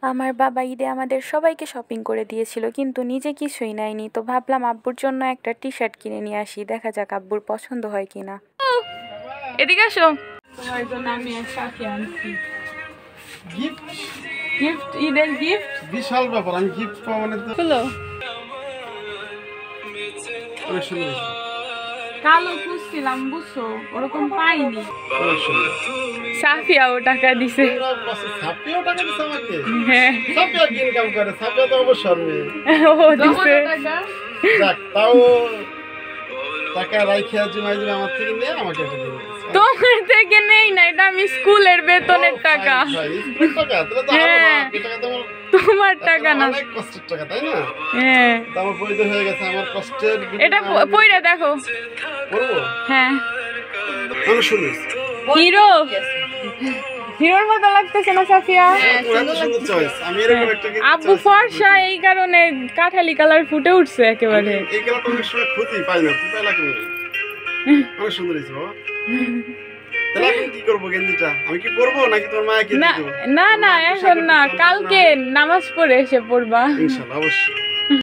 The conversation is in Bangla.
আমার বাবা ঈদে আমাদের সবাইকে শপিং করে দিয়েছিল, কিন্তু নিজে কিছুই নেয়নি। তো ভাবলাম আব্বুর জন্য একটা টি শার্ট কিনে নিয়ে আসি, দেখা যাক আব্বুর পছন্দ হয় কিনা। এদিকে আসো, তোমার জন্য আমি সাথে আনছি গিফট। ঈদের গিফট বিশাল ব্যাপার, আমি গিফট পাবো মানে তো হলো। কালো খুঁজছিলাম বুঝছো, ওরকম পাইনি। সাফিয়াও টাকা দিছে। সাফিয়াও টাকা দিছে আমাকে? হ্যাঁ, সাফিয়া কি ইনকাম করে? সাফিয়া তো অবসর মেয়ে। ও দিছে। যাক, তাও টাকা রাইখে জমাই জমা আমার থেকে নিয়ে আমাকে একটা দিয়ে দিয়েছে। তোমার থেকে নেই না, এটা আমি স্কুলের বেতনের টাকা। স্কুলের টাকা? তাহলে তো আরো ভালো, এই টাকা তোমার টাকা না, অনেক কষ্টের টাকা, তাই না? হ্যাঁ, তো আমার বৈধ হয়ে গেছে, আমার কষ্টের এটা পয়রা দেখো। করবো? হ্যাঁ, আমি শুনিস হিরো, হিরোর মতো লাগতেছে না সাফিয়া? সুন্দর চয়েস। আমি এরকম একটা আব্বু ফর্সা, এই কারণে কাঠালি কালার ফুটে উঠছে একেবারে। এই কালারটা অনেক সময় খুঁজি পাই না, তুই পাইলা কেন? অনেক সুন্দর হয়েছে বাবা। তাহলে এখন কি করবো গেঞ্জিটা? আমি কি পরবো নাকি তোমার মায়া কিনে না দেবো? না, এখন না, কালকে নামাজ পড়ে এসে পড়বা। ইনশাআল্লাহ, অবশ্যই।